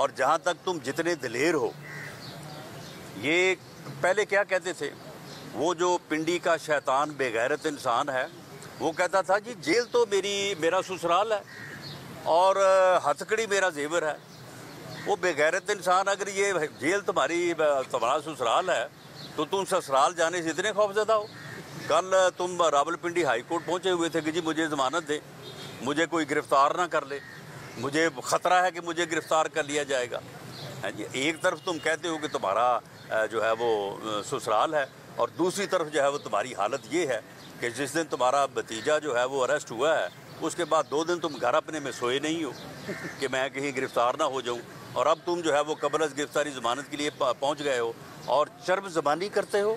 اور جہاں تک تم جتنے دلیر ہو، یہ پہلے کیا کہتے تھے وہ جو پنڈی کا شیطان بے غیرت انسان ہے، وہ کہتا تھا جی جیل تو میرا سسرال ہے اور ہتھکڑی میرا زیور ہے۔ وہ بے غیرت انسان اگر یہ جیل تمہارا سسرال ہے تو تم سسرال جانے سے اتنے خوفزدہ ہو۔ کل تم راول پنڈی ہائی کورٹ پہنچے ہوئے تھے کہ جی مجھے ضمانت دے، مجھے کوئی گرفتار نہ کر لے، مجھے خطرہ ہے کہ مجھے گرفتار کر لیا جائے گا۔ ایک طرف تم کہتے ہو کہ تمہارا جو ہے وہ سسرال ہے، اور دوسری طرف جو ہے وہ تمہاری حالت یہ ہے کہ جس دن تمہارا بھتیجا جو ہے وہ اریسٹ ہوا ہے اس کے بعد 2 دن تم گھر اپنے میں سوئے نہیں ہو کہ میں کہیں گرفتار نہ ہو جاؤں، اور اب تم جو ہے وہ قبل از گرفتاری ضمانت کے لیے پہنچ گئے ہو اور چرب زبانی کرتے ہو،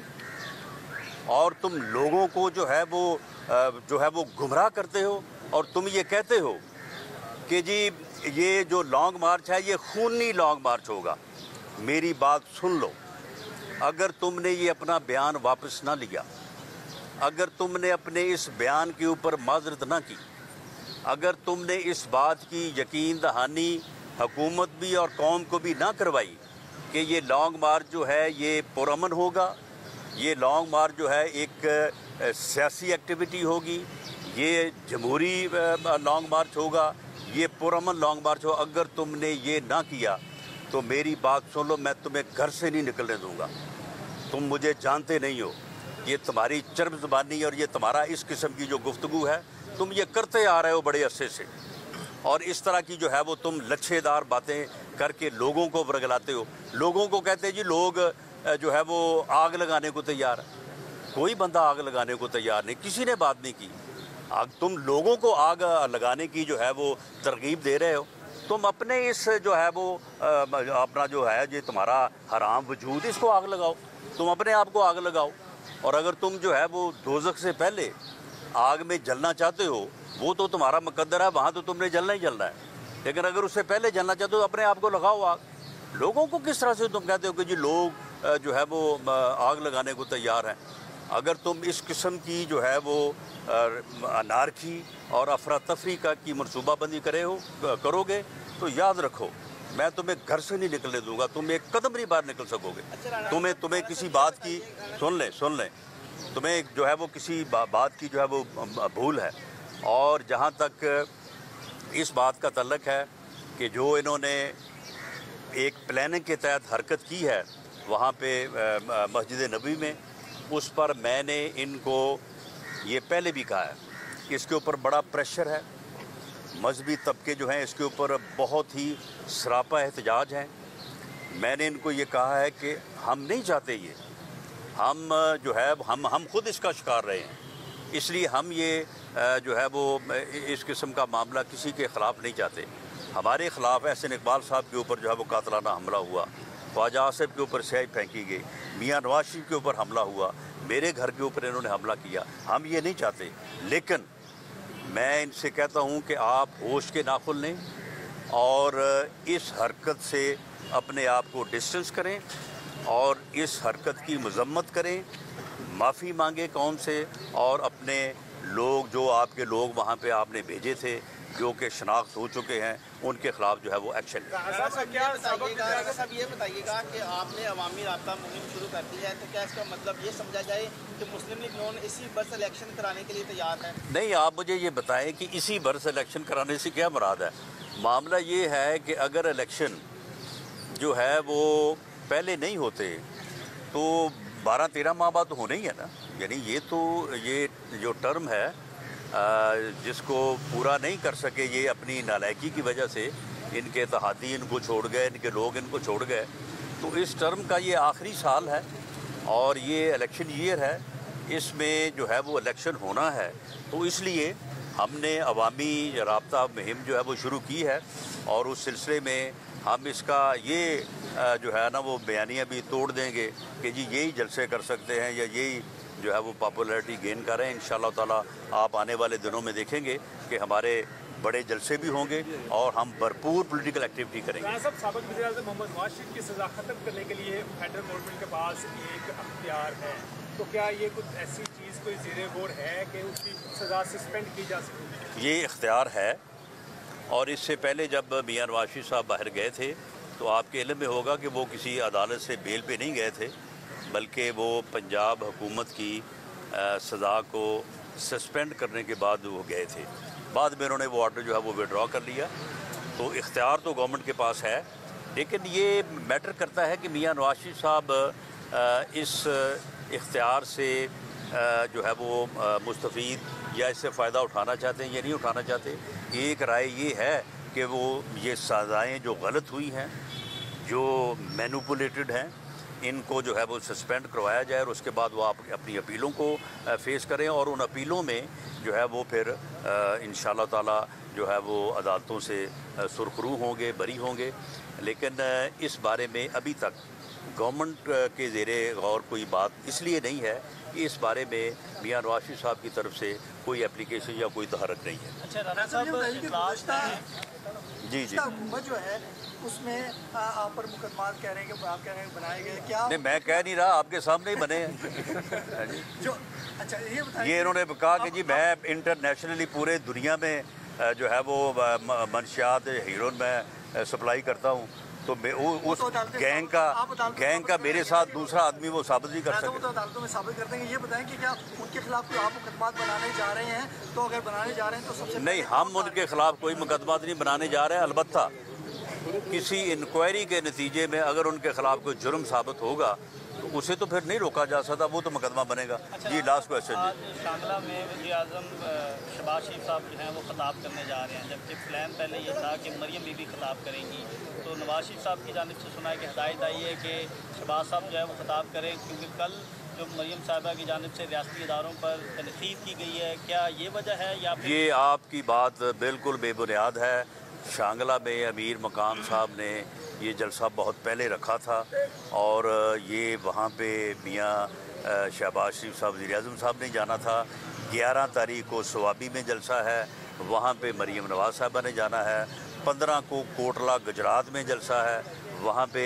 اور تم لوگوں کو جو ہے وہ گمراہ کرتے ہو، اور تم یہ کہتے ہو کہ جی یہ جو لانگ مارچ ہے یہ خونی لانگ مارچ ہوگا۔ میری بات سن لو، اگر تم نے یہ اپنا بیان واپس نہ لیا، اگر تم نے اپنے اس بیان کے اوپر معذرت نہ کی، اگر تم نے اس بات کی یقین دہانی حکومت بھی اور قوم کو بھی نہ کروائی کہ یہ لانگ مارچ جو ہے یہ پرامن ہوگا، یہ لانگ مارچ جو ہے ایک سیاسی ایکٹیویٹی ہوگی، یہ جمہوری لانگ مارچ ہوگا، یہ پرامن لانگ مارچ ہوگا، اگر تم نے یہ نہ کیا تو میری بات سن لو، میں تمہیں گھر سے نہیں نکلنے دوں گا۔ تم مجھے جانتے نہیں ہو، یہ تمہاری چرب زبانی اور یہ تمہارا اس قسم کی جو گفتگو ہے تم یہ کرتے آ رہے ہو بڑے عرصے سے، اور اس طرح کی جو ہے وہ تم لچھے دار باتیں کر کے لوگوں کو ورگلاتے ہو۔ لوگوں کو کہتے جی لوگ جو ہے وہ آگ لگانے کو تیار ہے، کوئی بندہ آگ لگانے کو تیار نہیں، کسی نے بات نہیں کی۔ تم لوگوں کو آگ لگانے کی جو ہے وہ ترغیب دے رہے ہو، تم اپنے اس جو ہے وہ اپنا جو ہے یہ تمہارا حرام وجود اس کو آگ لگاؤ، تم اپنے آپ کو آگ لگاؤ، اور اگر تم جو ہے وہ دوزخ سے پہلے آگ میں جلنا چاہتے ہو وہ تو تمہارا مقدر ہے، وہاں تو تم نے جلنا ہی جلنا ہے، لیکن اگر اس سے پہلے جلنا چاہتے ہو اپنے آپ کو لگاؤ آگ۔ لوگوں کو کس طرح سے تم کہتے ہو کہ جی لوگ جو ہے وہ آگ لگانے کو تیار ہیں؟ اگر تم اس قسم کی جو ہے وہ انارکی اور افراتفری کی منصوبہ بندی کرو گے تو یاد رکھو میں تمہیں گھر سے نہیں نکلنے دوں گا، تم ایک قدم نہیں باہر نکل سکو گے۔ تمہیں کسی بات کی سن لیں تمہیں جو ہے وہ کسی بات کی جو ہے وہ بھول ہے، اور جہاں تک اس بات کا تعلق ہے کہ جو انہوں نے ایک پلاننگ کے تحت حرکت کی ہے وہاں پہ مسجد نبوی میں، اس پر میں نے ان کو یہ پہلے بھی کہا ہے کہ اس کے اوپر بڑا پریشر ہے، مذہبی طبقے جو ہیں اس کے اوپر بہت ہی سراپا احتجاج ہیں۔ میں نے ان کو یہ کہا ہے کہ ہم نہیں چاہتے یہ، ہم جو ہے ہم خود اس کا شکار رہے ہیں، اس لیے ہم یہ جو ہے وہ اس قسم کا معاملہ کسی کے خلاف نہیں چاہتے۔ ہمارے خلاف احسن اقبال صاحب کے اوپر جو ہے وہ قاتلانہ حملہ ہوا، خواجہ آصف کے اوپر سیاہی پھینکی گئی، میاں نواز شریف کے اوپر حملہ ہوا، میرے گھر کے اوپر انہوں نے حملہ کیا، ہم یہ نہیں چاہتے۔ لیکن میں ان سے کہتا ہوں کہ آپ ہوش کے ناخن لیں اور اس حرکت سے اپنے آپ کو ڈسٹنس کریں اور اس حرکت کی مذمت کریں، معافی مانگیں قوم سے، اور اپنے لوگ جو آپ کے لوگ وہاں پہ آپ نے بھیجے تھے جو کہ شناخت ہو چکے ہیں ان کے خلاف جو ہے وہ ایکشن لیں۔ صاحب یہ بتائیے گا کہ آپ نے عوامی رابطہ مہم شروع کر دی ہے، تو کیا اس کا مطلب یہ سمجھا جائے کہ مسلم لیگ نون اسی برس الیکشن کرانے کے لیے تیار ہے؟ نہیں، آپ مجھے یہ بتائیں کہ اسی برس الیکشن کرانے سے کیا مراد ہے؟ معاملہ یہ ہے کہ اگر الیکشن جو ہے وہ پہلے نہیں ہوتے تو 12-13 ماہ بعد تو ہونے ہی ہے نا، یعنی یہ جو ٹرم ہے جس کو پورا نہیں کر سکے یہ اپنی نالائکی کی وجہ سے، ان کے اتحادی ان کو چھوڑ گئے، ان کے لوگ ان کو چھوڑ گئے، تو اس ٹرم کا یہ آخری سال ہے اور یہ الیکشن ایئر ہے، اس میں جو ہے وہ الیکشن ہونا ہے، تو اس لیے ہم نے عوامی رابطہ مہم جو ہے وہ شروع کی ہے، اور اس سلسلے میں ہم اس کا یہ جو ہے نا وہ بیانیہ بھی توڑ دیں گے کہ جی یہی جلسے کر سکتے ہیں یا یہی جو ہے وہ پاپولیرٹی گین کر رہے ہیں۔ انشاءاللہ تعالیٰ آپ آنے والے دنوں میں دیکھیں گے کہ ہمارے بڑے جلسے بھی ہوں گے اور ہم بھرپور پولیٹیکل ایکٹیویٹی کریں گے۔ صاحب، سابق وزیر اعظم محمد نواز شریف کی سزا ختم کرنے کے لیے فیڈرل گورنمنٹ کے پاس ایک اختیار ہے، تو کیا یہ کچھ ایسی چیز کوئی زیر غور ہے کہ اس کی سزا سسپینڈ کی جا سکے؟ یہ اختیار ہے، اور اس سے پہلے جب میاں نواز شریف صاحب باہر گئے تھے تو آپ کے علم میں ہوگا کہ وہ کسی عدالت سے بیل پہ نہیں گئے تھے، بلکہ وہ پنجاب حکومت کی سزا کو سسپینڈ کرنے کے بعد وہ گئے تھے۔ بعد میں انہوں نے وہ آرڈر جو ہے وہ وڈرا کر لیا۔ تو اختیار تو گورنمنٹ کے پاس ہے، لیکن یہ میٹر کرتا ہے کہ میاں نواز شریف صاحب اس اختیار سے جو ہے وہ مستفید یا اس سے فائدہ اٹھانا چاہتے ہیں یا نہیں اٹھانا چاہتے۔ ایک رائے یہ ہے کہ وہ یہ سزائیں جو غلط ہوئی ہیں، جو مینوپولیٹڈ ہیں، ان کو جو ہے وہ سسپینڈ کروایا جائے اور اس کے بعد وہ اپنی اپیلوں کو فیس کریں، اور ان اپیلوں میں جو ہے وہ پھر انشاءاللہ تعالی جو ہے وہ عدالتوں سے سرخرو ہوں گے، بری ہوں گے۔ لیکن اس بارے میں ابھی تک گورنمنٹ کے زیر غور کوئی بات اس لیے نہیں ہے کہ اس بارے میں میاں نواز شریف صاحب کی طرف سے کوئی اپلیکیشن یا کوئی تحرک نہیں ہے۔ اچھا رانا صاحب، جی حکومت جو ہے اس میں آپ پر مقدمات کہہ رہے ہیں کہ آپ کہہ رہے ہیں بنائے گئے، کیا نہیں میں کہہ نہیں رہا، آپ کے سامنے ہی بنے ہیں۔ جو اچھا یہ بتائیں، یہ انہوں نے کہا کہ جی میں انٹرنیشنلی پورے دنیا میں جو ہے وہ منشیات ہیروئن میں سپلائی کرتا ہوں، تو اس گینگ کا میرے ساتھ دوسرا آدمی وہ ثابت نہیں کر وہ سکے۔ تو عدالتوں میں ثابت کر دیں گے۔ یہ بتائیں کہ کیا ان کے خلاف کوئی آپ مقدمات بنانے جا رہے ہیں؟ تو اگر بنانے جا رہے ہیں تو سب سے نہیں، ہم ان کے خلاف کوئی مقدمات نہیں بنانے جا رہے ہیں، البتہ کسی انکوائری کے نتیجے میں اگر ان کے خلاف کوئی جرم ثابت ہوگا تو اسے تو پھر نہیں روکا جا سکتا، وہ تو مقدمہ بنے گا۔ جی لاسٹ کویشچن جی۔ شانگلہ میں وزیر اعظم شہباز شریف صاحب جو ہیں وہ خطاب کرنے جا رہے ہیں، جبکہ پلان پہلے یہ تھا کہ مریم بی بی خطاب کریں گی۔ تو نواز شریف صاحب کی جانب سے سنا ہے کہ ہدایت آئی ہے کہ شہباز صاحب جو ہے وہ خطاب کریں، کیونکہ کل جو مریم صاحبہ کی جانب سے ریاستی اداروں پر تنقید کی گئی ہے، کیا یہ وجہ ہے یا پھر؟ یہ آپ کی بات بالکل بے بنیاد ہے۔ شانگلہ میں امیر مقام صاحب نے یہ جلسہ بہت پہلے رکھا تھا، اور یہ وہاں پہ میاں شہباز شریف صاحب وزیر اعظم صاحب نے جانا تھا۔ 11 تاریخ کو سوابی میں جلسہ ہے، وہاں پہ مریم نواز صاحبہ نے جانا ہے۔ 15 کو کوٹلہ گجرات میں جلسہ ہے، وہاں پہ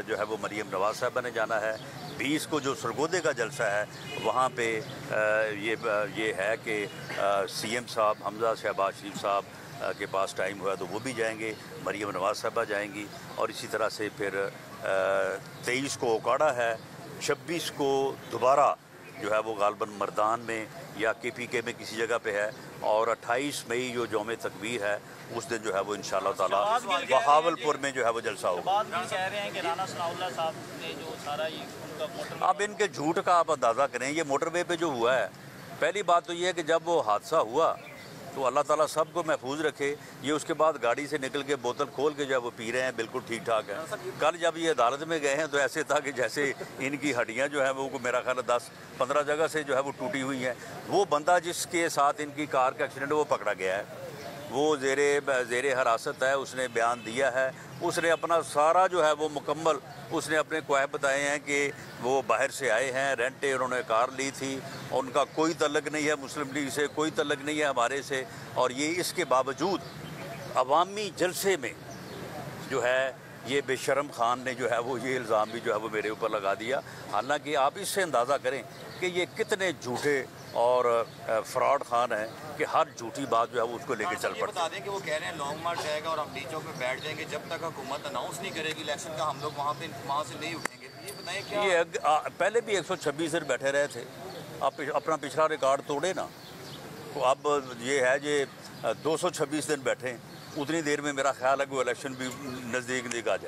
جو ہے وہ مریم نواز صاحبہ نے جانا ہے۔ 20 کو جو سرگودے کا جلسہ ہے وہاں پہ یہ ہے کہ سی ایم صاحب حمزہ شہباز شریف صاحب کے پاس ٹائم ہوا تو وہ بھی جائیں گے، مریم نواز صاحبہ جائیں گی، اور اسی طرح سے پھر 23 کو اوکاڑا ہے، 26 کو دوبارہ جو ہے وہ غالباً مردان میں یا کے پی کے میں کسی جگہ پہ ہے، اور 28 مئی جو یوم تکبیر ہے اس دن جو ہے وہ انشاءاللہ تعالیٰ بہاول پور میں جو ہے وہ جلسہ ہوگا۔ بعد بھی کہہ رہے ہیں کہ رانا ثناء اللہ صاحب نے جو سارا یہ ان کا موٹر اب ان کے جھوٹ کا آپ اندازہ کریں۔ یہ موٹر وے پہ جو ہوا ہے، پہلی بات تو یہ ہے کہ جب وہ حادثہ ہوا تو اللہ تعالیٰ سب کو محفوظ رکھے، یہ اس کے بعد گاڑی سے نکل کے بوتل کھول کے جب وہ پی رہے ہیں، بالکل ٹھیک ٹھاک ہے۔ کل جب یہ عدالت میں گئے ہیں تو ایسے تھا کہ جیسے ان کی ہڈیاں جو ہیں وہ میرا خیال ہے 10-15 جگہ سے جو ہے وہ ٹوٹی ہوئی ہیں۔ وہ بندہ جس کے ساتھ ان کی کار کا ایکسیڈنٹ وہ پکڑا گیا ہے، وہ زیر حراست ہے، اس نے بیان دیا ہے، اس نے اپنا سارا جو ہے وہ مکمل اس نے اپنے کوائب بتائے ہیں کہ وہ باہر سے آئے ہیں، رینٹے انہوں نے کار لی تھی، ان کا کوئی تعلق نہیں ہے مسلم لیگ سے، کوئی تعلق نہیں ہے ہمارے سے، اور یہ اس کے باوجود عوامی جلسے میں جو ہے یہ بے شرم خان نے جو ہے وہ یہ الزام بھی جو ہے وہ میرے اوپر لگا دیا۔ حالانکہ آپ اس سے اندازہ کریں کہ یہ کتنے جھوٹے اور فراڈ خان ہیں کہ ہر جھوٹی بات جو ہے وہ اس کو لے کے چل پڑتے ہیں۔ بتا دیں کہ وہ کہہ رہے ہیں لانگ مارچ جائے گا اور ہم ڈی چوک پہ بیٹھ جائیں گے جب تک حکومت اناؤنس نہیں کرے گی الیکشن کا، ہم لوگ وہاں سے نہیں اٹھیں گے۔ یہ بتائیں کیا یہ پہلے بھی 126 دن بیٹھے رہے تھے، اب اپنا پچھلا ریکارڈ توڑے نا، تو اب یہ ہے کہ 226 دن بیٹھیں، اتنی دیر میں میرا خیال ہے کہ وہ الیکشن بھی نزدیک آ جائے۔